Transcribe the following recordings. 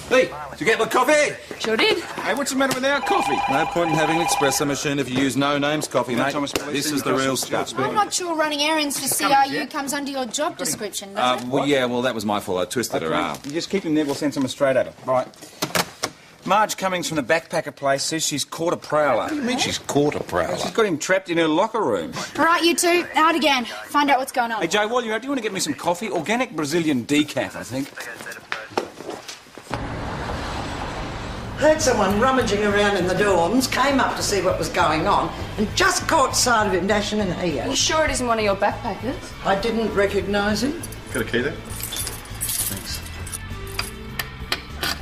Hey, did you get my coffee? Sure did. Hey, what's the matter with our coffee? No point in having an espresso machine if you use no-names coffee, mate. This is the real stuff. I'm not sure running errands for CRU comes under your job description, does it? Well, that was my fault. I twisted her arm. You just keep him there, we'll send someone straight at her. Right. Marge Cummings from the backpacker place says she's caught a prowler. What do you mean she's caught a prowler? She's got him trapped in her locker room. All right, you two, out again. Find out what's going on. Hey, Joe, while you're out, do you want to get me some coffee? Organic Brazilian decaf, I think. Heard someone rummaging around in the dorms, came up to see what was going on, and just caught sight of him dashing in here. You sure it isn't one of your backpackers? I didn't recognise him. Got a key there? Thanks.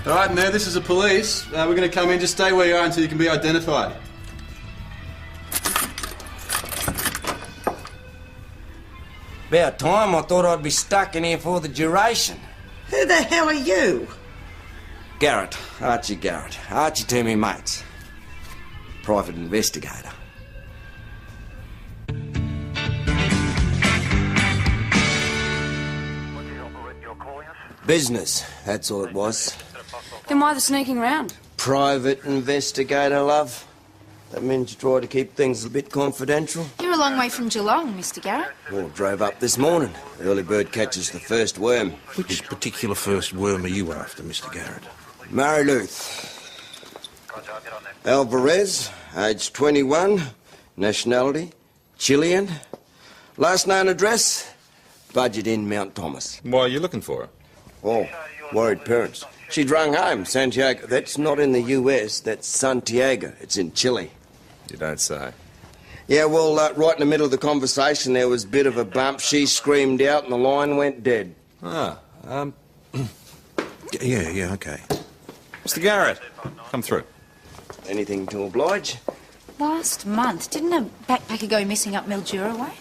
All right, now this is the police. We're going to come in. Just stay where you are until you can be identified. About time. I thought I'd be stuck in here for the duration. Who the hell are you? Garrett. Archie Garrett. Archie to me mates. Private investigator. Business, that's all it was. Then why the sneaking round? Private investigator, love. That means you try to keep things a bit confidential. You're a long way from Geelong, Mr. Garrett. Well, drove up this morning. Early bird catches the first worm. Which particular first worm are you after, Mr. Garrett? Mary Luth. Alvarez, age 21, nationality, Chilean. Last known address, budget in Mount Thomas. Why are you looking for her? Oh, worried parents. She'd rung home, Santiago. That's not in the US, that's Santiago. It's in Chile. You don't say. Yeah, well, right in the middle of the conversation, there was a bit of a bump. She screamed out and the line went dead. Ah, Yeah, okay. Mr. Garrett, come through. Anything to oblige? Last month, didn't a backpacker go missing up Mildura way?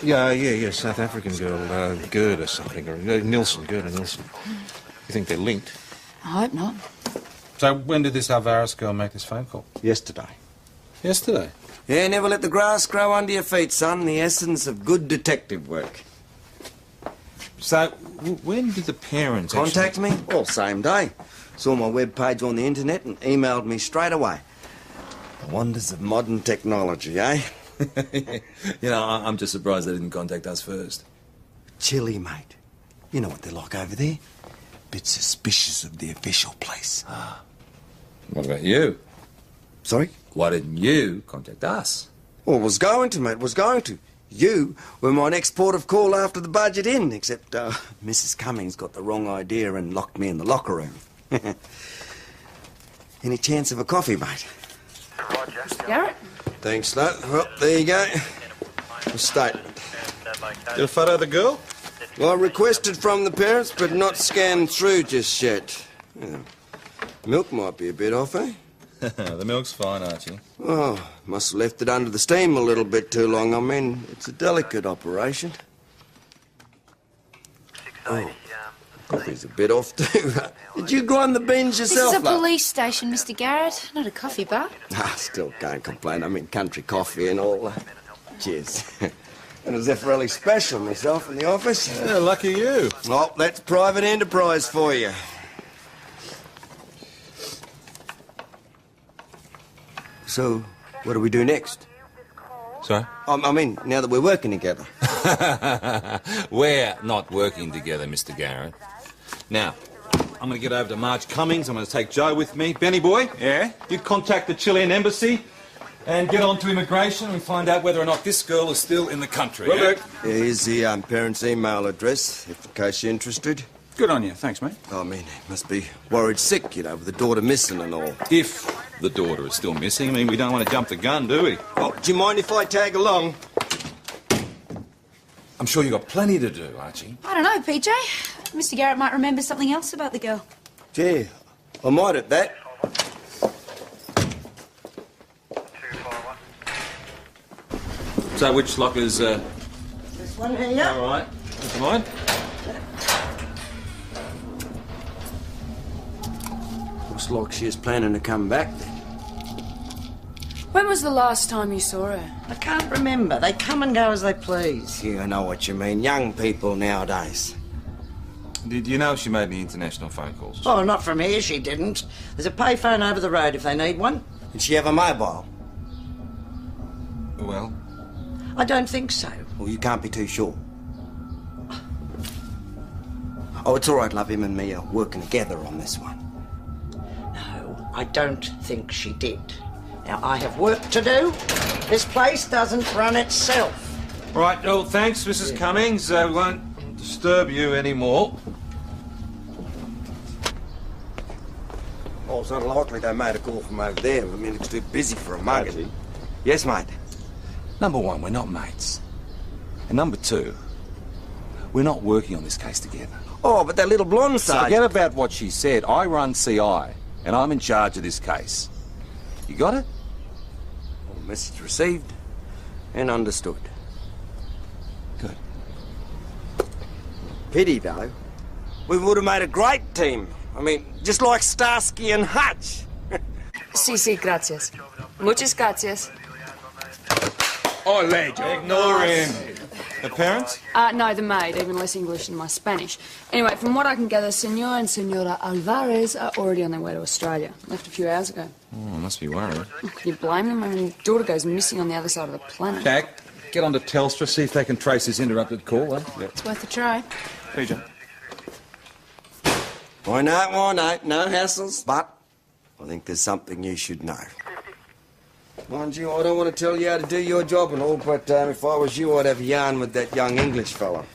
Yeah, South African girl, Gerda something, or Gerda Nilsson. You think they're linked? I hope not. So when did this Alvarez girl make this phone call? Yesterday. Yesterday. Yeah, never let the grass grow under your feet, son. The essence of good detective work. So, when did the parents Contact me? Well, same day. Saw my webpage on the internet and emailed me straight away. The wonders of modern technology, eh? I'm just surprised they didn't contact us first. Chile, mate. You know what they're like over there. Bit suspicious of the official place. What about you? Sorry? Why didn't you contact us? Well, was going to, mate, was going to. You were my next port of call after the budget in, except Mrs. Cummings got the wrong idea and locked me in the locker room. Any chance of a coffee, mate? Mr. Garrett? Thanks, lad. Well, there you go. A statement. Get a photo of the girl? Well, I requested from the parents, but not scanned through just yet. Yeah. Milk might be a bit off, eh? The milk's fine, Archie. Oh, must have left it under the steam a little bit too long. I mean, it's a delicate operation. Oh, coffee's a bit off too. Did you grind the beans yourself, This is a love? police station, Mr. Garrett, not a coffee bar. Still can't complain. I mean, country coffee and all. Cheers. And a Zeffirelli special myself in the office. Yeah, lucky you. Oh, that's private enterprise for you. So, what do we do next? Sorry? I mean, now that we're working together. We're not working together, Mr. Garrett. Now, I'm going to get over to Marge Cummings. I'm going to take Joe with me. Benny boy? Yeah? You contact the Chilean embassy and get on to immigration and find out whether or not this girl is still in the country. Well, look. Here's the parents' email address, if in case you're interested. Good on you. Thanks, mate. I mean, he must be worried sick, with the daughter missing and all. If the daughter is still missing, I mean, we don't want to jump the gun, do we? Oh, do you mind if I tag along? I'm sure you've got plenty to do, Archie. I don't know, PJ. Mr. Garrett might remember something else about the girl. Gee, I might at that. So which locker's, This one here. all right? Come on. Looks like she was planning to come back then. When was the last time you saw her? I can't remember. They come and go as they please. Yeah, I know what you mean. Young people nowadays. Did you know she made any international phone calls? Oh, not from here, she didn't. There's a payphone over the road if they need one. Did she have a mobile? Well, I don't think so. Well, you can't be too sure. Oh, it's all right, love. Him and me are working together on this one. No, I don't think she did. Now, I have work to do. This place doesn't run itself. right, well, thanks, Mrs. Cummings. We won't disturb you anymore. Oh, it's unlikely they made a call from over there. I mean, it's too busy for a mug. Yes, mate. Number one, we're not mates. And number two, we're not working on this case together. Oh, but that little blonde sergeant... Forget about what she said. I run CI, and I'm in charge of this case. You got it? Well, message received and understood. Good. Pity, though. We would have made a great team. I mean, just like Starsky and Hutch. Sí, gracias. Muchas gracias. Oh, legend. Ignore him. The parents? No, the maid, even less English than my Spanish. Anyway, from what I can gather, Senor and Senora Alvarez are already on their way to Australia. Left a few hours ago. Oh, must be worried. Can you blame them? I mean, your daughter goes missing on the other side of the planet. Jack, get on to Telstra, see if they can trace this interrupted call, eh? Yep. It's worth a try. Hey, John. Why not? No hassles. But I think there's something you should know. Mind you, I don't want to tell you how to do your job and all, but if I was you, I'd have a yarn with that young English fella.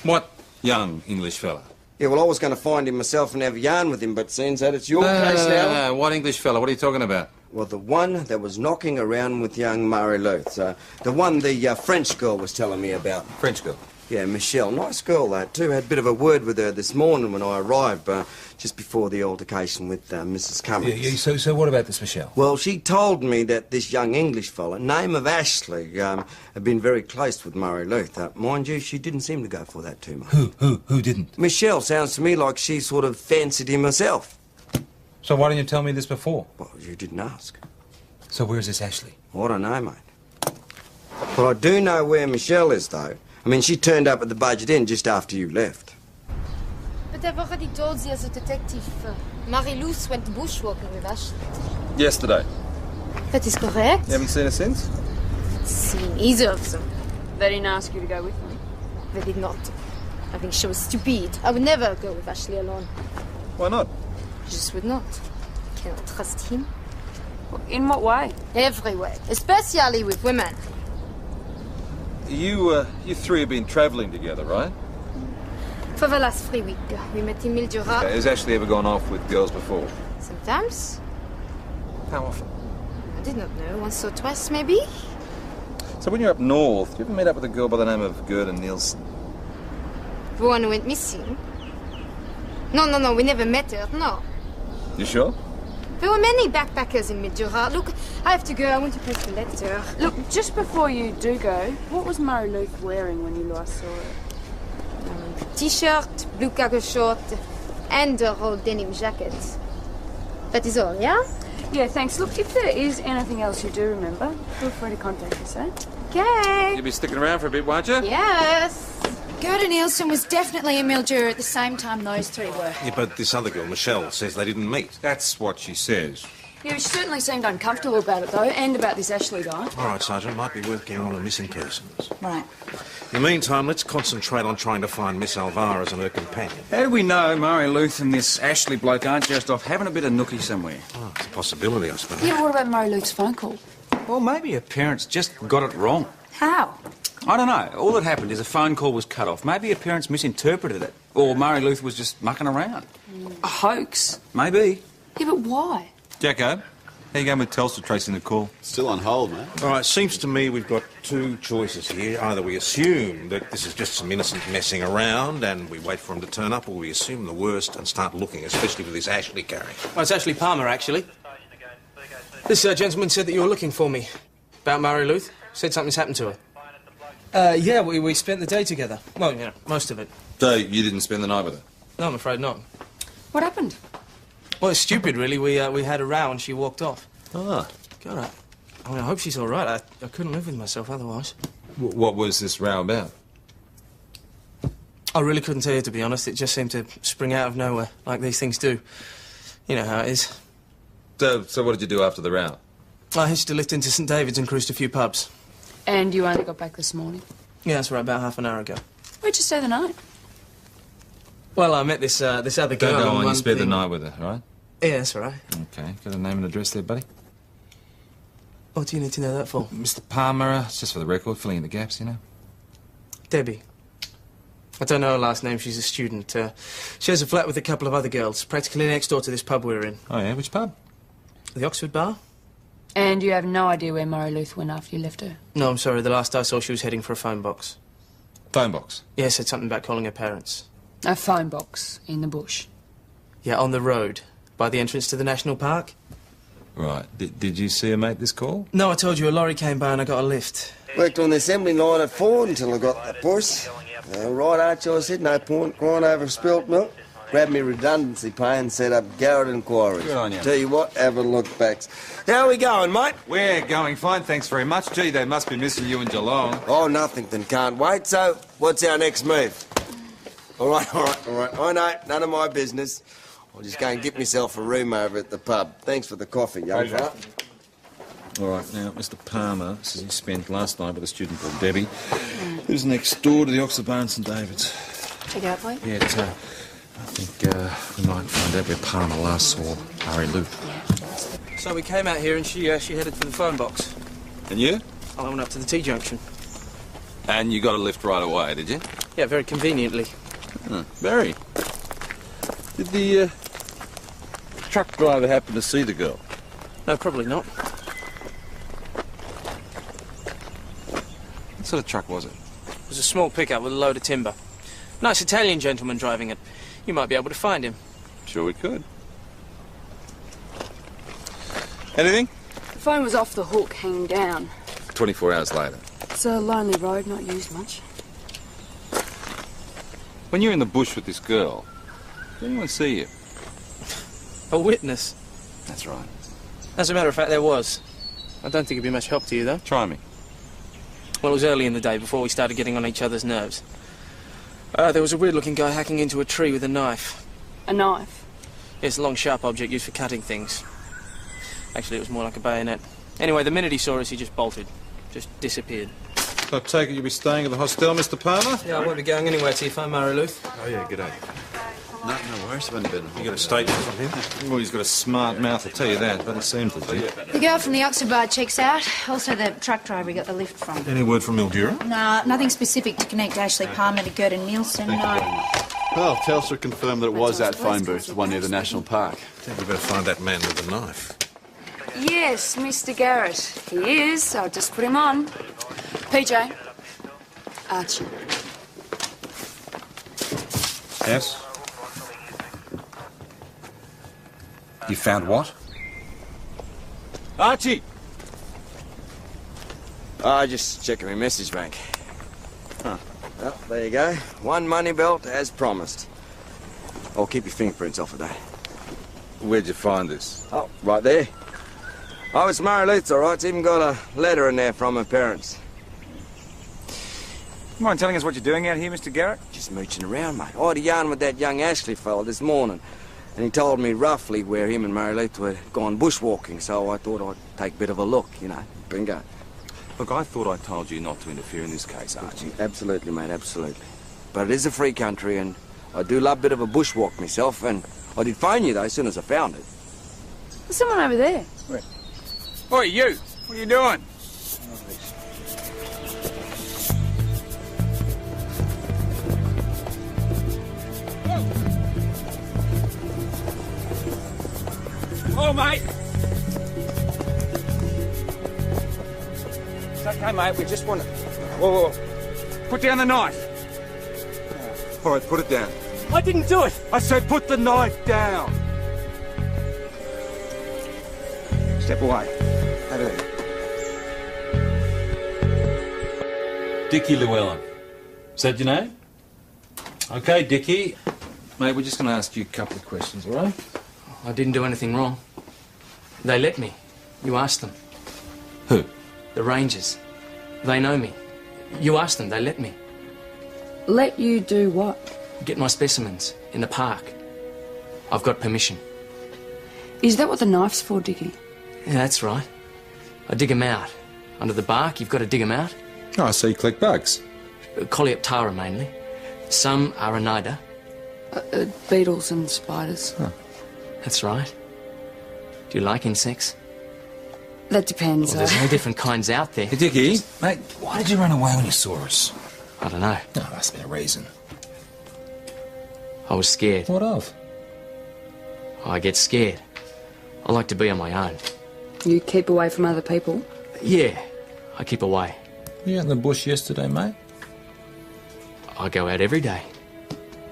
What young English fella? Yeah, well, I was going to find him myself and have a yarn with him, but seems that it's your case now... No. What English fella? What are you talking about? Well, the one that was knocking around with young Murray Luth. The one the French girl was telling me about. French girl? Yeah, Michelle. Nice girl, that, too. Had a bit of a word with her this morning when I arrived, just before the altercation with Mrs. Cummings. So what about this Michelle? Well, she told me that this young English fella, name of Ashley, had been very close with Murray Luth. Mind you, she didn't seem to go for that too much. Who didn't? Michelle sounds to me like she sort of fancied him herself. So why didn't you tell me this before? Well, you didn't ask. So where's this Ashley? I don't know, mate. But I do know where Michelle is, though. I mean, she turned up at the Budget Inn just after you left. But I've already told you as a detective. Marie-Luce went bushwalking with Ashley. Yesterday. That is correct. You haven't seen her since? Seen either of them. They didn't ask you to go with them. They did not. I think she was stupid. I would never go with Ashley alone. Why not? I just would not. I cannot trust him. In what way? Every way. Especially with women. You three have been travelling together, right? For the last 3 weeks, we met in Mildura. Okay, has Ashley ever gone off with girls before? Sometimes. How often? I did not know. Once or twice, maybe. So when you're up north, do you ever meet up with a girl by the name of Gerda Nielsen? The one who went missing. No, we never met her, no. You sure? There were many backpackers in Mildura. Look, I have to go. I want to post a letter. Look, just before you do go, what was Murray Luth wearing when you last saw her? T-shirt, blue cargo short, and a old denim jacket. That is all, yeah? Yeah, thanks. Look, if there is anything else you do remember, feel free to contact us, eh? Okay. You'll be sticking around for a bit, won't you? Yes. Gerda Nielsen was definitely in Mildura at the same time those three were. Yeah, but this other girl, Michelle, says they didn't meet. That's what she says. Yeah, she certainly seemed uncomfortable about it, though, and about this Ashley guy. All right, Sergeant, might be worth getting on to missing persons. Right. In the meantime, let's concentrate on trying to find Miss Alvarez and her companion. How do we know Murray Luth and this Ashley bloke aren't just off having a bit of nookie somewhere? Oh, it's a possibility, I suppose. Yeah, what about Murray Luth's phone call? Well, maybe her parents just got it wrong. How? I don't know. All that happened is a phone call was cut off. Maybe her parents misinterpreted it. Or Murray Luth was just mucking around. A hoax? Maybe. Yeah, but why? Jacko, how you going with Telstra tracing the call? Still on hold, mate. All right, seems to me we've got two choices here. Either we assume that this is just some innocent messing around and we wait for him to turn up, or we assume the worst and start looking, especially with this Ashley carry. Oh, it's Ashley Palmer, actually. This gentleman said that you were looking for me. About Murray Luth. Said something's happened to her. Yeah, we spent the day together. Well, you know, most of it. So you didn't spend the night with her? No, I'm afraid not. What happened? Well, it's stupid, really. We had a row and she walked off. Ah. God, I hope she's all right. I couldn't live with myself otherwise. What was this row about? I really couldn't tell you, to be honest. It just seemed to spring out of nowhere, like these things do. You know how it is. So what did you do after the row? I hitched a lift into St David's and cruised a few pubs. And you only got back this morning? Yeah, that's right, about half an hour ago. Where'd you stay the night? Well, I met this other girl. Don't go on, you one spent the thing- night with her, right? Yeah, that's all right. Okay, got a name and address there, buddy? What do you need to know that for? Mr. Palmer, it's just for the record, filling in the gaps, you know? Debbie. I don't know her last name, she's a student. She has a flat with a couple of other girls, practically next door to this pub we're in. Oh, yeah? Which pub? The Oxford Bar? And you have no idea where Murray Luth went after you left her? No, I'm sorry, the last I saw she was heading for a phone box. Phone box? Yeah, said something about calling her parents. A phone box in the bush. Yeah, on the road, by the entrance to the National Park. Right. Did you see her make this call? No, I told you, a lorry came by and I got a lift. Worked on the assembly line at Ford until I got the push. Right, Archie, I said, no point crying over spilt milk. Grabbed me redundancy pay and set up Garrett inquiries. Good on you. Tell you what, haven't looked back. How we going, mate? We're going fine, thanks very much. Gee, they must be missing you in Geelong. Oh, Nothington can't wait. So, what's our next move? All right. I know, none of my business. I'll just go and get myself a room over at the pub. Thanks for the coffee, young fella. All right, now, Mr. Palmer says he spent last night with a student called Debbie, who's next door to the Oxford Bar in St David's. Check it out, please. Yeah, I think we might find out where Palmer last saw Murray Luth. So we came out here and she headed for the phone box. And you? I went up to the T-junction. And you got a lift right away, did you? Yeah, very conveniently. Very. Did the truck driver happen to see the girl? No, probably not. What sort of truck was it? It was a small pickup with a load of timber. Nice Italian gentleman driving it. You might be able to find him. Sure we could. Anything? The phone was off the hook, hanging down. 24 hours later. It's a lonely road, not used much. When you're in the bush with this girl, did anyone see you? A witness? That's right. As a matter of fact, there was. I don't think it'd be much help to you, though. Try me. Well, it was early in the day, before we started getting on each other's nerves. There was a weird-looking guy hacking into a tree with a knife. A knife? It's a long, sharp object used for cutting things. Actually, it was more like a bayonet. Anyway, the minute he saw us, he just bolted. Just disappeared. So I take it you'll be staying at the hostel, Mr. Palmer? Yeah, I won't be going anywhere till you find Murray Luth. Oh, yeah, g'day. No worries, I've only been... You got a statement from him? Well, he's got a smart mouth, I'll tell you that. Doesn't seem to be. The girl from the Oxford Bar checks out. Also the truck driver he got the lift from. Any word from Mildura? Nah, nothing specific to connect Ashley Palmer to Gerda Nielsen, no. Well, Telstra confirmed that it was that phone booth, the one near the National Park. I think we better find that man with the knife. Yes, Mr. Garrett. He is. I'll just put him on. PJ. Archie. Yes? You found what? Archie! Oh, just checking my message bank. Huh. Well, there you go. One money belt as promised. I'll keep your fingerprints off of that. Where'd you find this? Oh, right there. Oh, it's Murray Luth, all right. It's even got a letter in there from her parents. You mind telling us what you're doing out here, Mr. Garrett? Just mooching around, mate. I had a yarn with that young Ashley fella this morning, and he told me roughly where him and Murray Luth were gone bushwalking, so I thought I'd take a bit of a look, you know. Bingo. Look, I thought I told you not to interfere in this case, Archie. Absolutely, mate, absolutely. But it is a free country, and I do love a bit of a bushwalk myself, and I did phone you, though, as soon as I found it. There's someone over there. Oi, you! What are you doing? Oh, mate! It's okay, mate. We just want to... Whoa. Put down the knife. All right, put it down. I didn't do it! I said put the knife down! Step away. Over there. Dickie Llewellyn. Is that your name? Okay, Dickie. Mate, we're just going to ask you a couple of questions, all right? I didn't do anything wrong. They let me. You asked them. Who? The Rangers. They know me. You asked them, they let me. Let you do what? Get my specimens in the park. I've got permission. Is that what the knife's for, Dickie? Yeah, that's right. I dig 'em out. Under the bark, you've got to dig 'em out. Oh, so you collect bugs? Coleoptera mainly. Some are Oneida. Beetles and spiders. Huh. That's right. Do you like insects? That depends. Well, there's no different kinds out there. Hey, Dickie, mate, why did you run away when you saw us? I don't know. No, must have been a reason. I was scared. What of? I get scared. I like to be on my own. You keep away from other people? Yeah, I keep away. You out in the bush yesterday, mate? I go out every day.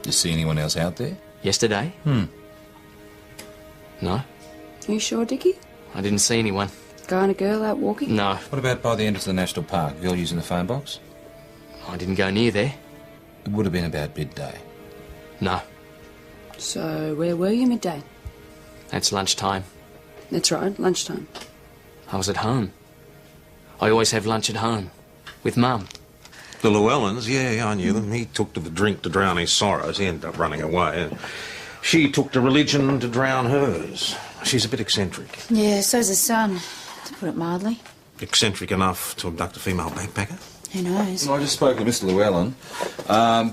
You see anyone else out there? Yesterday? No, Are you sure, Dickie? I didn't see anyone. Guy and a girl out walking? No, What about by the entrance of the National Park? Girl using the phone box? I didn't go near there. It would have been about midday. No, So, where were you midday? that's lunchtime. That's right, lunchtime. I was at home. I always have lunch at home. With Mum. The Llewellyns, yeah, I knew them. He took to the drink to drown his sorrows. He ended up running away. And she took to religion to drown hers. She's a bit eccentric. Yeah, so's his son, to put it mildly. Eccentric enough to abduct a female backpacker? Who knows? I just spoke to Mr. Llewellyn.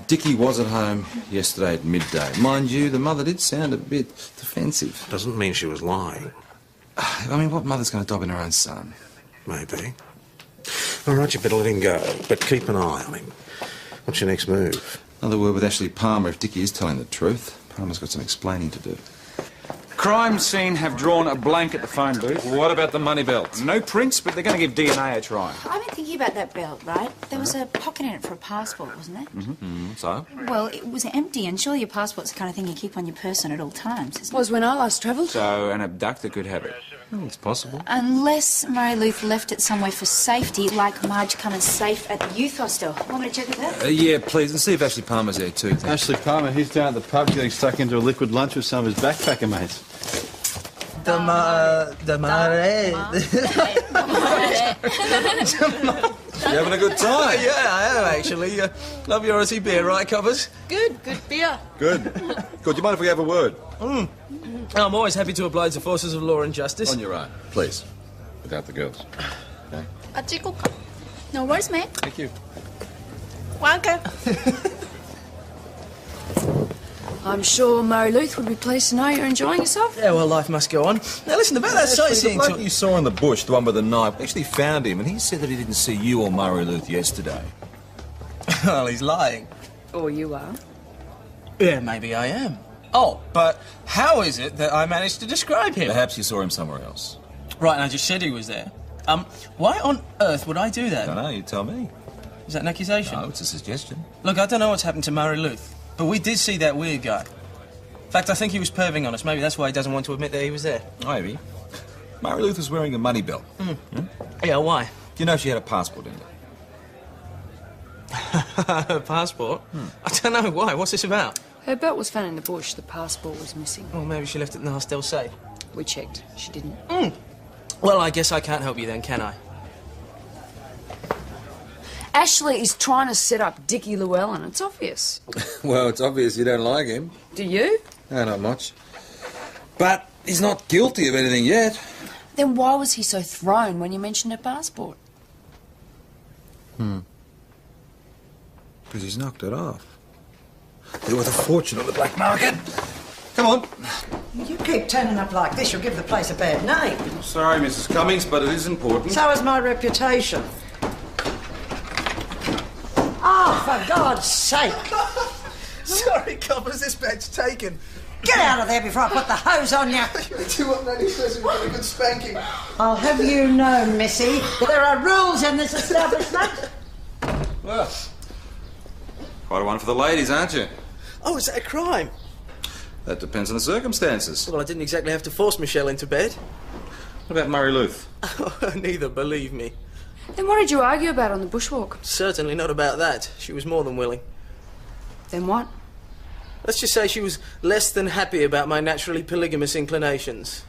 Dickie was at home yesterday at midday. Mind you, the mother did sound a bit defensive. Doesn't mean she was lying. I mean, what mother's going to dob in her own son? Maybe. All right, you better let him go, but keep an eye on him. What's your next move? Another word with Ashley Palmer if Dickie is telling the truth. Palmer's got some explaining to do. Crime scene have drawn a blank at the phone booth. What about the money belt? No prints, but they're going to give DNA a try. I've been thinking about that belt, right? There was a pocket in it for a passport, wasn't there? So? Well, it was empty, and surely your passport's the kind of thing you keep on your person at all times, isn't it? Was when I last travelled. So an abductor could have it. Well, it's possible. Unless Mary Luth left it somewhere for safety, like Marge Cummins' safe at the youth hostel. Want me to check with her? Yeah, please, and see if Ashley Palmer's there too. Ashley Palmer, he's down at the pub getting stuck into a liquid lunch with some of his backpacker mates. You having a good time? Yeah, I am actually. Love your Aussie beer, right, Coppers? Good beer. Good. Good. Do you mind if we have a word? I'm always happy to oblige the forces of law and justice. On your own, please. Without the girls. Okay? No worries, mate. Thank you. Welcome. I'm sure Mary Luth would be pleased to know you're enjoying yourself. Yeah, well, life must go on. Now, listen, about that The sightseeing bloke tour... you saw in the bush, the one with the knife, we actually found him, and he said that he didn't see you or Murray Luth yesterday. Well, he's lying. Or you are. Yeah, maybe I am. Oh, but how is it that I managed to describe him? Perhaps you saw him somewhere else. Right, and I just said he was there. Why on earth would I do that? I don't know, you tell me. Is that an accusation? No, it's a suggestion. Look, I don't know what's happened to Murray Luth, but we did see that weird guy. In fact, I think he was perving on us. Maybe that's why he doesn't want to admit that he was there. Maybe. Murray Luth was wearing a money belt. Yeah, why? Do you know she had a passport in it? Her passport? I don't know. Why? What's this about? Her belt was found in the bush. The passport was missing. Well, maybe she left it in the hostel safe. We checked. She didn't. Well, I guess I can't help you then, can I? Ashley is trying to set up Dickie Llewellyn. It's obvious. Well, it's obvious you don't like him. Do you? No, not much. But he's not guilty of anything yet. Then why was he so thrown when you mentioned her passport? Because he's knocked it off. They're worth a fortune on the black market. Come on. You keep turning up like this, you'll give the place a bad name. Sorry, Mrs. Cummings, but it is important. So is my reputation. Oh, for God's sake! Sorry, Coppers, this bed's taken. Get out of there before I put the hose on you. Do what Nanny says and get a good spanking. I'll have you know, Missy, there are rules in this establishment. Well, quite a one for the ladies, aren't you? Oh, is that a crime? That depends on the circumstances. Well, I didn't exactly have to force Michelle into bed. What about Murray Luth? Neither, believe me. Then what did you argue about on the bushwalk? Certainly not about that. She was more than willing. Then what? Let's just say she was less than happy about my naturally polygamous inclinations.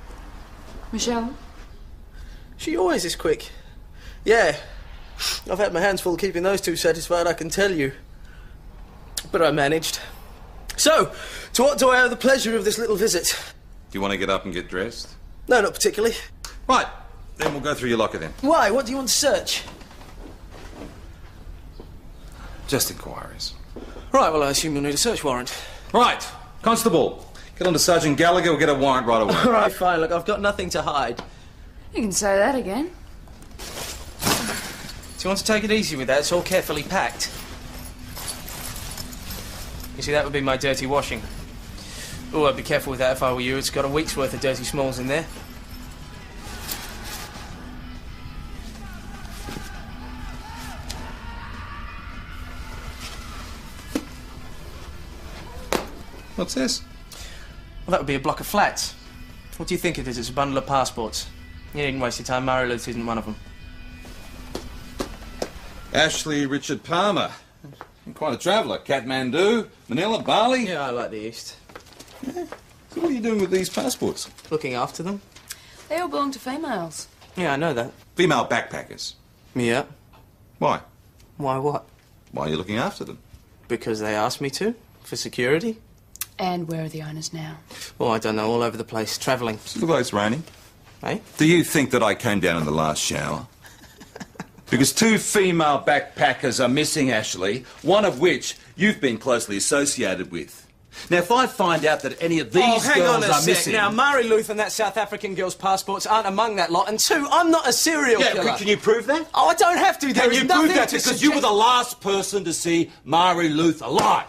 Michelle? She always is quick. Yeah. I've had my hands full keeping those two satisfied, I can tell you. but I managed. So, to what do I owe the pleasure of this little visit? Do you want to get up and get dressed? No, not particularly. Right, then we'll go through your locker then. Why? What do you want to search? Just inquiries. Right, well, I assume you'll need a search warrant. Right, Constable, get on to Sergeant Gallagher, we'll get a warrant right away. All right, fine, look, I've got nothing to hide. You can say that again. Do you want to take it easy with that? It's all carefully packed. You see, that would be my dirty washing. Oh, I'd be careful with that if I were you. It's got a week's worth of dirty smalls in there. What's this? Well, that would be a block of flats. What do you think it is? It's a bundle of passports. You needn't waste your time. Murray Luth isn't one of them. Ashley Richard Palmer. Quite a traveller. Kathmandu, Manila, Bali. Yeah, I like the East. Yeah. So what are you doing with these passports? Looking after them. They all belong to females. Yeah, I know that. Female backpackers. Yeah. Why? Why what? Why are you looking after them? Because they asked me to. For security. And where are the owners now? Well, I don't know. All over the place. Travelling. Does it look like it's raining? Eh? Do you think that I came down in the last shower? Because 2 female backpackers are missing, Ashley, one of which you've been closely associated with. Now, if I find out that any of these hang girls on a are sec. missing... Now, Murray Luth and that South African girl's passports aren't among that lot, and 2, I'm not a serial killer. Yeah, can you prove that? Oh, I don't have to. There Can is you nothing prove that? to Because you were the last person to see Mari Luth alive.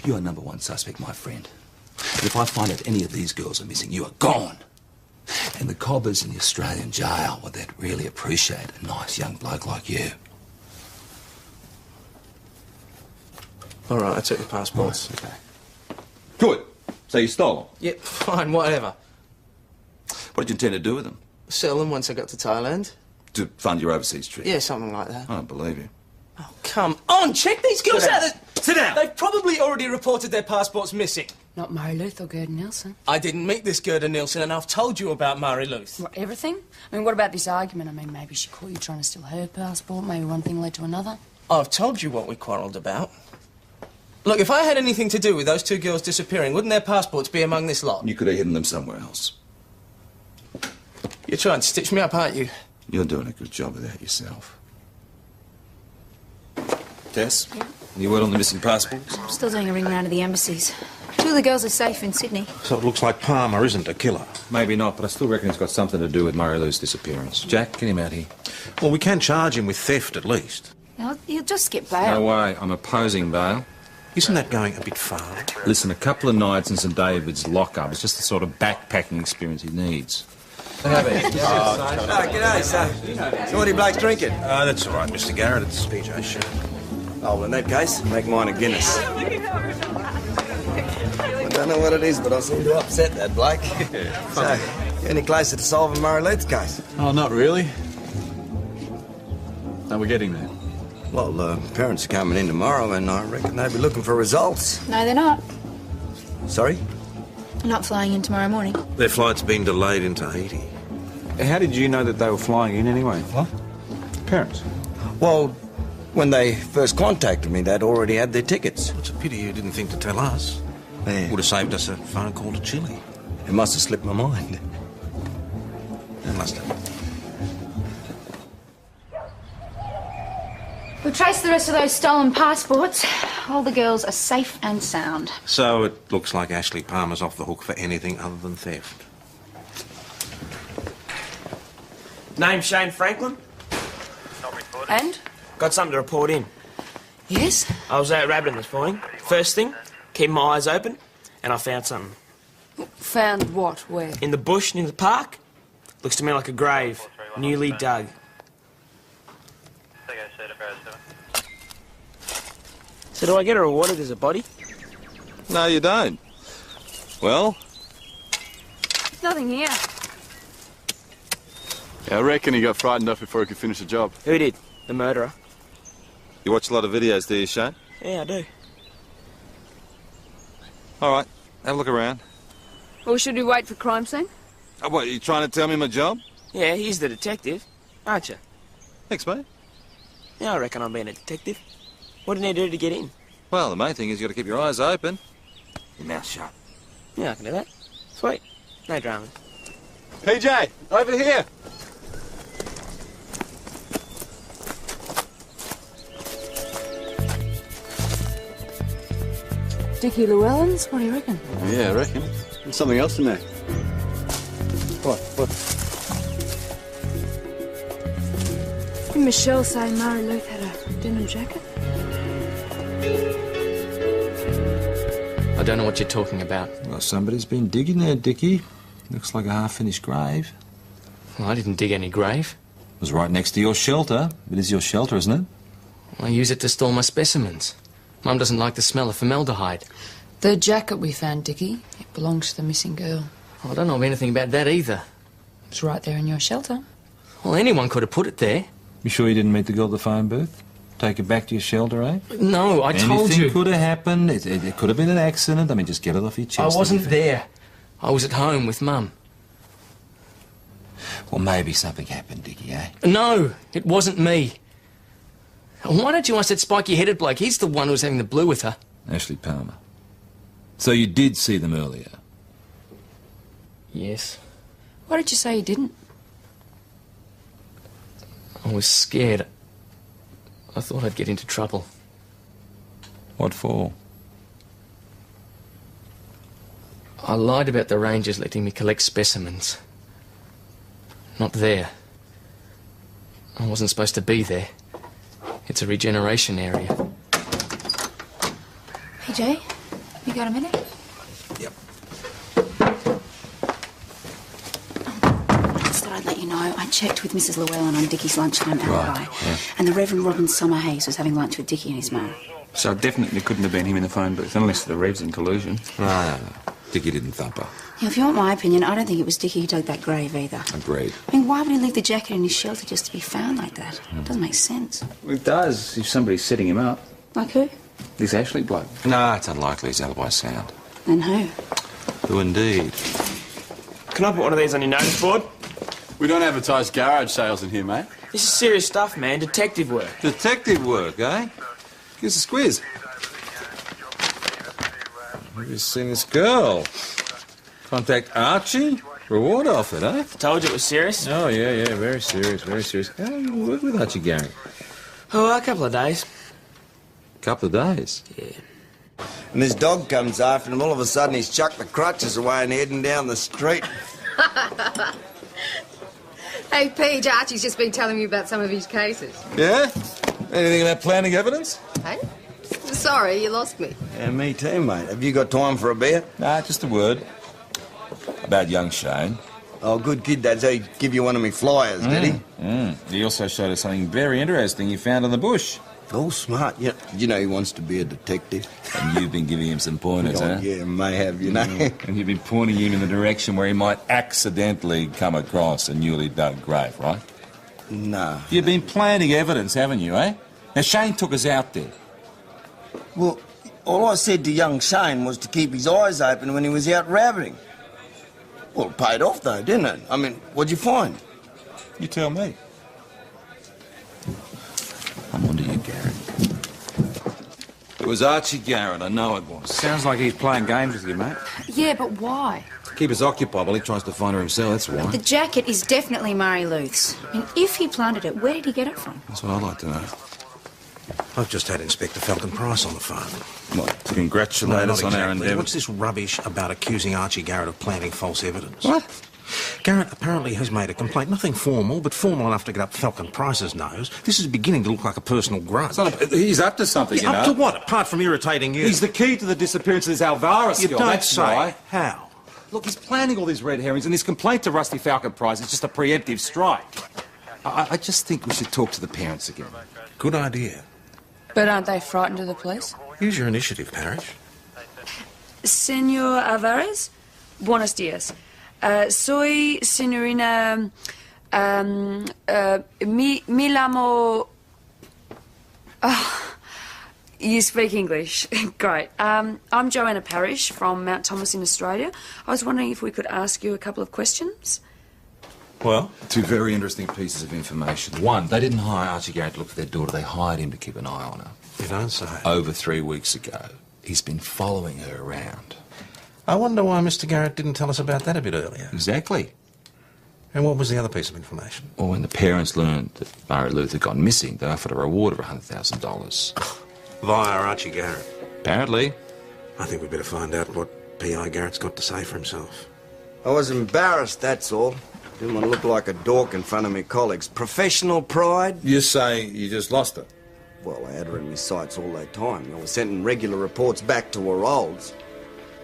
You are #1 suspect, my friend. And if I find out any of these girls are missing, you are gone. And the cobbers in the Australian jail, well, they'd really appreciate a nice young bloke like you. All right, I took the passports. Right, okay. Good. So you stole them? Yeah, fine, whatever. What did you intend to do with them? Sell them once I got to Thailand. To fund your overseas trip? Yeah, something like that. I don't believe you. Oh, come on, check these girls out. Sit down. They've probably already reported their passports missing. Not Murray Luth or Gerda Nielsen. I didn't meet this Gerda Nielsen, and I've told you about Murray Luth. What, everything? I mean, what about this argument? I mean, maybe she caught you trying to steal her passport. Maybe one thing led to another. I've told you what we quarrelled about. Look, if I had anything to do with those 2 girls disappearing, wouldn't their passports be among this lot? You could have hidden them somewhere else. You're trying to stitch me up, aren't you? You're doing a good job of that yourself. Tess, any word on the missing passports? I'm still doing a ring round of the embassies. 2 of the girls are safe in Sydney. So it looks like Palmer isn't a killer. Maybe not, but I still reckon it's got something to do with Murray Lou's disappearance. Jack, get him out here. Well, we can charge him with theft at least. Now, you'll just get bail. No way, I'm opposing bail. Isn't that going a bit far? Listen, a couple of nights in St David's lockup is just the sort of backpacking experience he needs. G'day, sir. So what are you blokes drinking? That's all right, Mr. Garrett. It's PJ's show. Oh, well, in that case, make mine a Guinness. I don't know what it is, but I seem to upset that bloke. So, you any closer to solving Murray Luth's case? Oh, not really. No, we're getting there. Well, parents are coming in tomorrow, and I reckon they'll be looking for results. No, they're not. Sorry? Not flying in tomorrow morning. Their flight's been delayed in Tahiti. How did you know that they were flying in anyway? What? Parents. Well, when they first contacted me, they'd already had their tickets. It's a pity you didn't think to tell us. Yeah. Would have saved us a phone call to Chile. It must have slipped my mind. It must have. We'll trace the rest of those stolen passports. All the girls are safe and sound. So it looks like Ashley Palmer's off the hook for anything other than theft. Name Shane Franklin. And? Got something to report in. Yes? I was out rabbiting this morning. First thing, keeping my eyes open, and I found something. Found what? Where? In the bush near the park. Looks to me like a grave, newly dug. So do I get a reward if there's a body? No, you don't. Well? There's nothing here. Yeah, I reckon he got frightened off before he could finish the job. Who did? The murderer. You watch a lot of videos, do you, Shane? Yeah, I do. All right, have a look around. Well, should we wait for crime scene? Oh, what, are you trying to tell me my job? Yeah, he's the detective, aren't you? Thanks, mate. Yeah, I reckon I'm being a detective. What did he do to get in? Well, the main thing is you've got to keep your eyes open. Your mouth shut. Yeah, I can do that. Sweet. No drama. PJ, over here. Dickie Llewellyn's? What do you reckon? Yeah, I reckon. There's something else in there. What? Did Michelle say Mary Luth had a denim jacket? I don't know what you're talking about. Well, somebody's been digging there, Dickie. Looks like a half-finished grave. Well, I didn't dig any grave. It was right next to your shelter. It is your shelter, isn't it? I use it to store my specimens. Mum doesn't like the smell of formaldehyde. The jacket we found, Dickie, it belongs to the missing girl. Well, I don't know anything about that either. It's right there in your shelter. Well, anyone could have put it there. You sure you didn't meet the girl at the phone booth? Take her back to your shelter, eh? No, I told you. Anything could have happened. It could have been an accident. I mean, just get it off your chest. I wasn't there. I was at home with Mum. Well, maybe something happened, Dickie, eh? No, it wasn't me. Why don't you ask that spiky-headed bloke? He's the one who was having the blue with her. Ashley Palmer. So you did see them earlier? Yes. Why did you say you didn't? I was scared. I thought I'd get into trouble. What for? I lied about the rangers letting me collect specimens. Not there. I wasn't supposed to be there. It's a regeneration area. PJ, you got a minute? Yep. Just thought I'd let you know. I checked with Mrs. Llewellyn on Dickie's lunchtime alibi. yeah. And the Reverend Robin Sommerhays was having lunch with Dickie and his mum. So it definitely couldn't have been him in the phone booth, unless the Rev's in collusion. No. Dickie didn't thump her. Yeah, if you want my opinion, I don't think it was Dickie who dug that grave either. Agreed. I mean, why would he leave the jacket in his shelter just to be found like that? It doesn't make sense. Well, it does, if somebody's setting him up. Like who? This Ashley bloke. No, it's unlikely his alibi's sound. Then who? Who indeed? Can I put one of these on your notice board? We don't advertise garage sales in here, mate. This is serious stuff, man. Detective work. Detective work, eh? Give us a squiz. Have you seen this girl? Contact Archie? Reward offered, eh? Told you it was serious. Oh, yeah, very serious, very serious. How long have you worked with Archie Gary? Oh, a couple of days. Couple of days. Yeah. And this dog comes after him, all of a sudden he's chucked the crutches away and heading down the street. Hey, Paige, Archie's just been telling me about some of his cases. Yeah? Anything about planting evidence? Hey? Sorry, you lost me. Yeah, me too, mate. Have you got time for a beer? Nah, just a word. About young Shane. Oh, good kid, that's how he give you one of me flyers, did he? He also showed us something very interesting he found in the bush. Oh, smart, yeah. You know he wants to be a detective. And you've been giving him some pointers, Oh, huh? yeah, may have, you know. And you've been pointing him in the direction where he might accidentally come across a newly dug grave, right? No. You've been planting evidence, haven't you, eh? Now, Shane took us out there. Well, all I said to young Shane was to keep his eyes open when he was out rabbiting. Well, it paid off, though, didn't it? I mean, what'd you find? You tell me. I'm onto you, Garrett. It was Archie Garrett, I know it was. Sounds like he's playing games with you, mate. Yeah, but why? Keep us occupied while he tries to find her himself, that's why. The jacket is definitely Mary Luth's. And if he planted it, where did he get it from? That's what I'd like to know. I've just had Inspector Falcon Price on the phone. What, to congratulate us on our endeavour? What's this rubbish about accusing Archie Garrett of planting false evidence? What? Garrett apparently has made a complaint. Nothing formal, but formal enough to get up Falcon Price's nose. This is beginning to look like a personal grudge. He's up to something, Yeah, up to what, apart from irritating you? He's the key to the disappearance of this Alvarez You girl, don't that's say. why. How? Look, he's planning all these red herrings, and his complaint to Rusty Falcon Price is just a preemptive strike. I just think we should talk to the parents again. Good idea. But aren't they frightened of the police? Use your initiative, Parish. Senor Alvarez, buenos dias. Soy señorina... me llamo... Oh, you speak English. Great. I'm Joanna Parish from Mount Thomas in Australia. I was wondering if we could ask you a couple of questions. Well? Two very interesting pieces of information. One, they didn't hire Archie Garrett to look for their daughter. They hired him to keep an eye on her. You don't say. Over 3 weeks ago, he's been following her around. I wonder why Mr. Garrett didn't tell us about that a bit earlier. Exactly. And what was the other piece of information? Well, when the parents learned that Murray Luther had gone missing, they offered a reward of $100,000. Via Archie Garrett. Apparently. I think we'd better find out what P.I. Garrett's got to say for himself. I was embarrassed, that's all. Didn't want to look like a dork in front of my colleagues. Professional pride? You say you just lost her? Well, I had her in my sights all that time. I was sending regular reports back to her olds.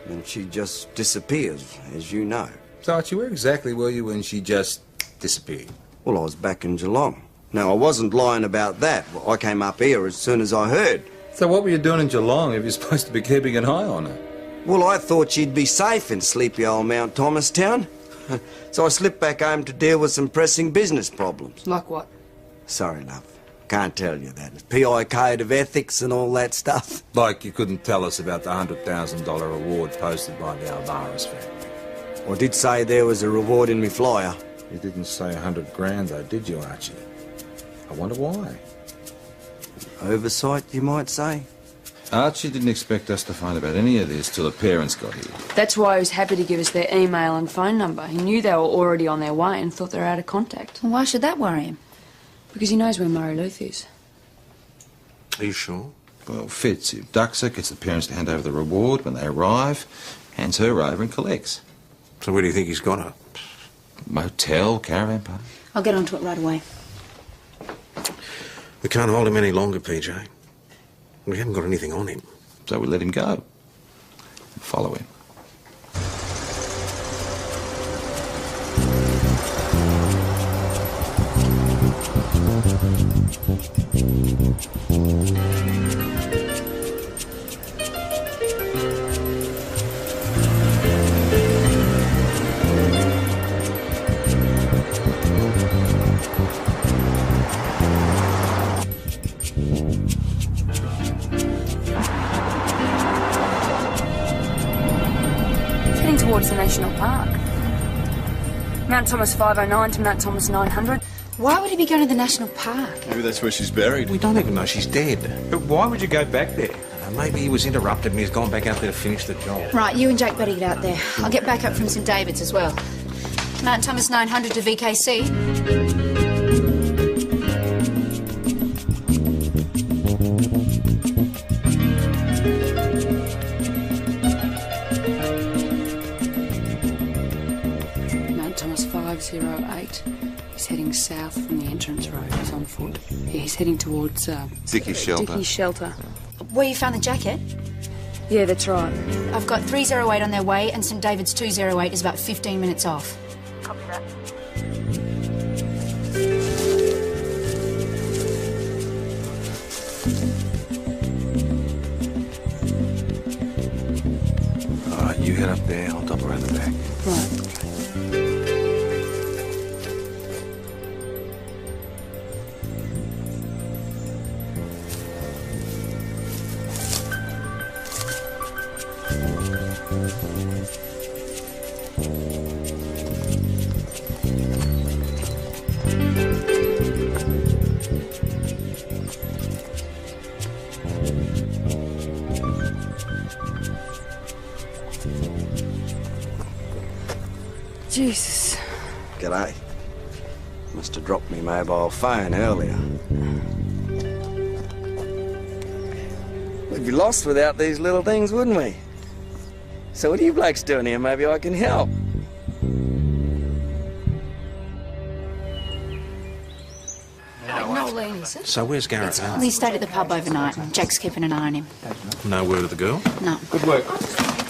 And she just disappears, as you know. So, Archie, where exactly were you when she just disappeared? Well, I was back in Geelong. Now, I wasn't lying about that. I came up here as soon as I heard. So what were you doing in Geelong if you're supposed to be keeping an eye on her? Well, I thought she'd be safe in sleepy old Mount Thomastown. So I slipped back home to deal with some pressing business problems. Like what? Sorry, love. Can't tell you that. It's PI code of ethics and all that stuff. Like you couldn't tell us about the $100,000 reward posted by the Alvarez family. I did say there was a reward in my flyer. You didn't say 100 grand, though, did you, Archie? I wonder why. Oversight, you might say. Archie didn't expect us to find out about any of this till the parents got here. That's why he was happy to give us their email and phone number. He knew they were already on their way and thought they were out of contact. Well, why should that worry him? Because he knows where Murray Luth is. Are you sure? Well, Fitz abducts her, gets the parents to hand over the reward when they arrive, hands her over and collects. So where do you think he's got her? Motel, caravan park. I'll get onto it right away. We can't hold him any longer, PJ. We haven't got anything on him. So we let him go. Follow him. Towards the National Park. Mount Thomas 509 to Mount Thomas 900. Why would he be going to the National Park? Maybe that's where she's buried. We don't even know she's dead. But why would you go back there? Maybe he was interrupted and he's gone back out there to finish the job. Right, you and Jake better get out there. I'll get back up from St David's as well. Mount Thomas 900 to VKC. Thomas 508. He's heading south from the entrance road. He's on foot. He's heading towards Dickie's shelter. Dickie's shelter. Where you found the jacket? Yeah, that's right. I've got 308 on their way, and St David's 208 is about 15 minutes off. Copy that. All right, you head up there. I'll dump around the back. Right. Jesus. G'day. Must have dropped me mobile phone earlier. We'd be lost without these little things, wouldn't we? So what are you blokes doing here? Maybe I can help. Nolene, is it? So where's Garrett now? He stayed at the pub overnight, and Jake's keeping an eye on him. No word of the girl? No. Good work.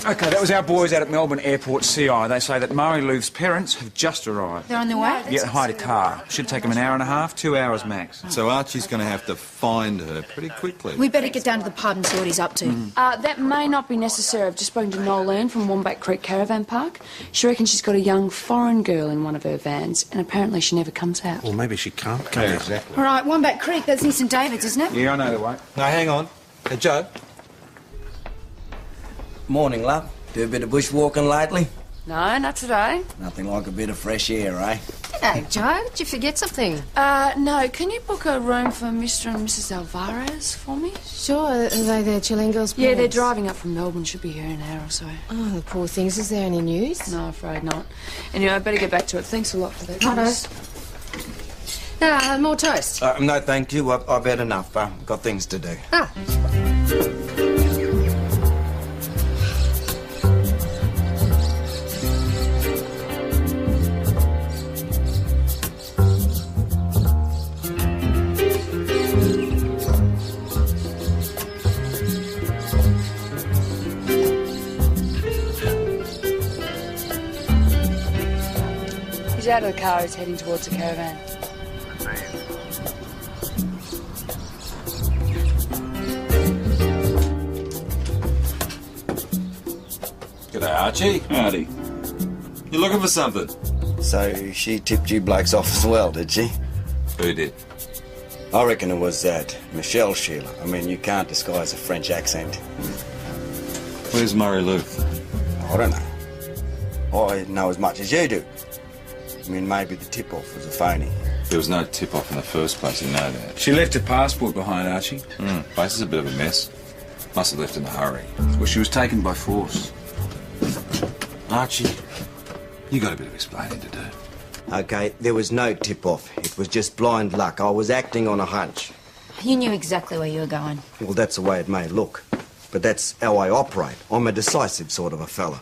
OK, that was our boys out at Melbourne Airport CI. They say that Murray Luth's parents have just arrived. They're on their way? Yeah, hired a car. Should take them an hour and a half, 2 hours max. So Archie's going to have to find her pretty quickly. We better get down to the pub and see what he's up to. That may not be necessary. I've just spoken to Nolene from Wombat Creek Caravan Park. She reckons she's got a young foreign girl in one of her vans, and apparently she never comes out. Well, maybe she can't come out. Exactly. All right, Wombat Creek, that's near St David's, isn't it? Yeah, I know the way. Now, hang on. Hey, Joe. Morning, love. Do a bit of bushwalking lately? No, not today. Nothing like a bit of fresh air, eh? Hey, Joe, did you forget something? No. Can you book a room for Mr. and Mrs. Alvarez for me? Sure. Are they their chilling girls' Yeah, they're parents? driving up from Melbourne. Should be here in an hour or so. Oh, the poor things. Is there any news? No, afraid not. Anyway, I better get back to it. Thanks a lot for that. Righto. More toast. No, thank you. I've had enough. Got things to do. Ah. He's out of the car. He's heading towards the caravan. G'day, Archie. Howdy. You looking for something? So she tipped you blokes off as well, did she? Who did? I reckon it was that Michelle Sheila. I mean, you can't disguise a French accent. Where's Murray Luth? I don't know. I know as much as you do. I mean, maybe the tip-off was a phony. There was no tip-off in the first place, you know that. She left her passport behind, Archie. Place is a bit of a mess. Must have left in a hurry. Well, she was taken by force. Archie, you got a bit of explaining to do. Okay, there was no tip-off. It was just blind luck. I was acting on a hunch. You knew exactly where you were going. Well, that's the way it may look. But that's how I operate. I'm a decisive sort of a fella.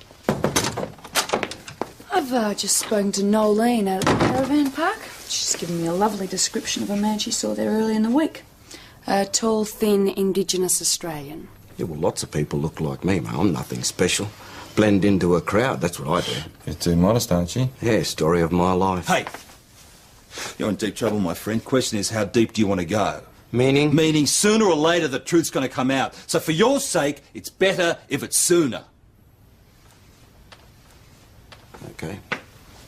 I've just spoken to Nolene out at the caravan park. She's given me a lovely description of a man she saw there early in the week. A tall, thin, Indigenous Australian. Yeah, well, lots of people look like me, mate. I'm nothing special. Blend into a crowd, that's what I do. You're too modest, aren't you? Yeah, story of my life. Hey! You're in deep trouble, my friend. Question is, how deep do you want to go? Meaning? Meaning, sooner or later, the truth's going to come out. So for your sake, it's better if it's sooner. Okay.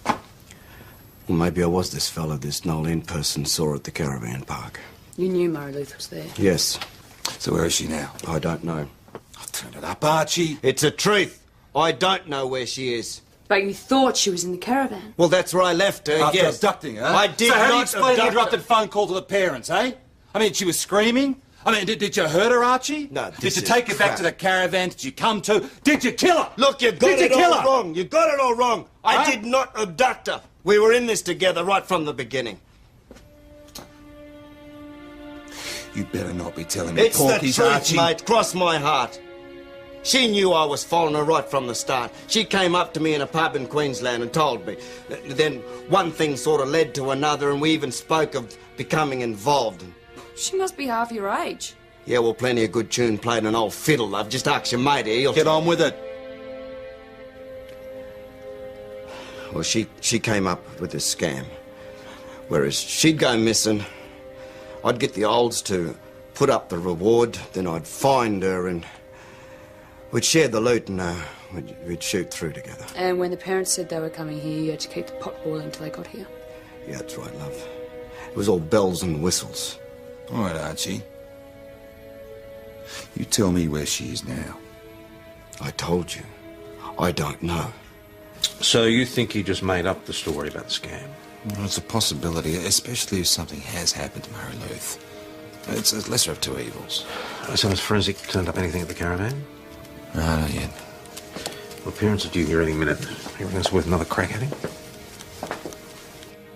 Well, maybe I was this fella this Nolene person saw at the caravan park. You knew Murray Luth was there. Yes. So where is she now? I don't know. I'll turn it up, Archie. It's a truth. I don't know where she is. But you thought she was in the caravan. Well, that's where I left her, After yes. abducting her? I did so how do you not explain the abduct interrupted her. phone call to the parents, eh? I mean, she was screaming. I mean, did you hurt her, Archie? No, Did this you is take her back crap. to the caravan? Did you come to? Did you kill her? Look, you got Did you it kill all her? wrong. You got it all wrong. I Huh? did not abduct her. We were in this together right from the beginning. You better not be telling me It's the porkies, truth, Archie. mate. Cross my heart. She knew I was following her right from the start. She came up to me in a pub in Queensland and told me. Then one thing sort of led to another, and we even spoke of becoming involved. She must be half your age. Yeah, well, plenty of good tune played an old fiddle, love. Just ask your mate here. He'll Get on with it. Well, she came up with this scam. Whereas she'd go missing, I'd get the olds to put up the reward, then I'd find her and we'd share the loot and we'd shoot through together. And when the parents said they were coming here, you had to keep the pot boiling till they got here. Yeah, that's right, love. It was all bells and whistles. All right, Archie. You tell me where she is now. I told you. I don't know. So you think he just made up the story about the scam? Well, it's a possibility, especially if something has happened to Mary Luth. It's a lesser of two evils. So has Forensic turned up anything at the caravan? No, not yet. Well, parents are due here any minute. You reckon it's worth another crack at him?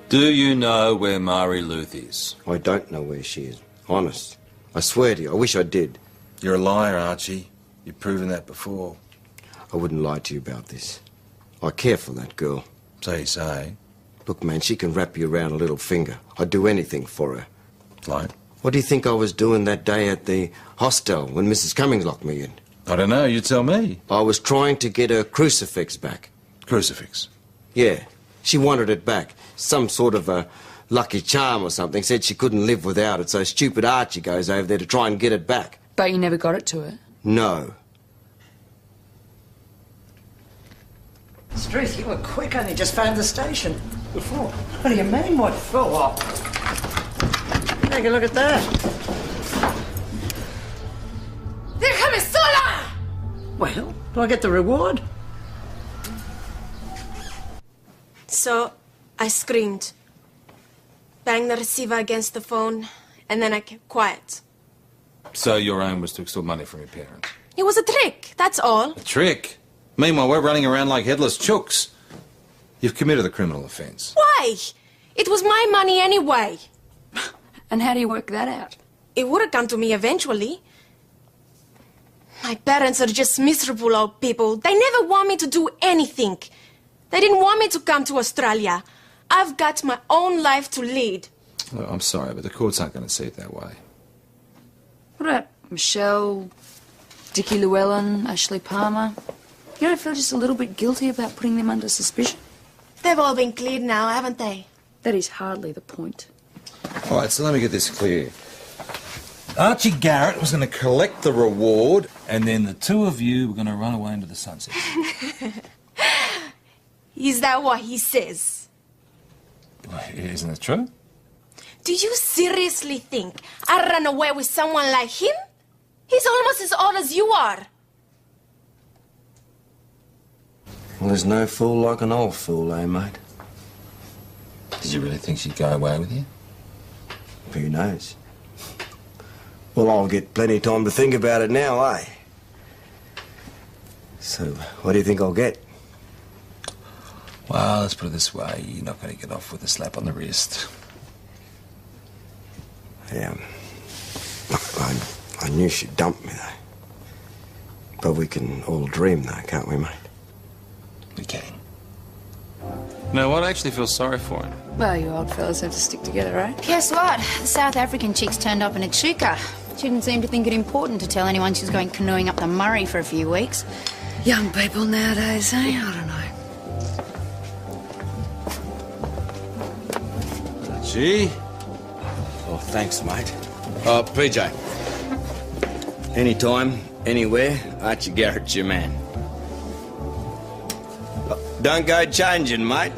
Do you know where Mari Luth is? I don't know where she is. Honest. I swear to you, I wish I did. You're a liar, Archie. You've proven that before. I wouldn't lie to you about this. I care for that girl. So you say. Look, man, she can wrap you around a little finger. I'd do anything for her. Like? What do you think I was doing that day at the hostel when Mrs. Cummings locked me in? I don't know, you tell me. I was trying to get her crucifix back. Crucifix? Yeah. She wanted it back. Some sort of a lucky charm or something. Said she couldn't live without it, so stupid Archie goes over there to try and get it back. But you never got it to her? No. Struth, you were quick. Only just found the station. Before? What do you mean, what for? Take a look at that. Déjame sola! Well, do I get the reward? So, I screamed. banged the receiver against the phone, and then I kept quiet. So your aim was to extort money from your parents? It was a trick, that's all. A trick? Meanwhile, we're running around like headless chooks. You've committed a criminal offence. Why? It was my money anyway. And how do you work that out? It would have come to me eventually. My parents are just miserable old people. They never want me to do anything. They didn't want me to come to Australia. I've got my own life to lead. Look, I'm sorry, but the courts aren't going to see it that way. What about Michelle, Dickie Llewellyn, Ashley Palmer? You don't feel just a little bit guilty about putting them under suspicion? They've all been cleared now, haven't they? That is hardly the point. All right, so let me get this clear. Archie Garrett was going to collect the reward, and then the two of you were going to run away into the sunset. Is that what he says? Well, isn't it true? Do you seriously think I run away with someone like him? He's almost as old as you are. Well, there's no fool like an old fool, eh, mate? Did you really think she'd go away with you? Who knows? Well, I'll get plenty of time to think about it now, eh? So, what do you think I'll get? Well, let's put it this way. You're not going to get off with a slap on the wrist. Yeah. I knew she'd dump me, though. But we can all dream, though, can't we, mate? We can. No, I actually feel sorry for him. Well, you old fellas have to stick together, right? Guess what? The South African chick's turned up in a chuka. She didn't seem to think it important to tell anyone she was going canoeing up the Murray for a few weeks. Young people nowadays, eh? I don't know. Gee. Oh, thanks, mate. PJ. Anytime, anywhere, Archie Garrett's your man. Don't go changing, mate.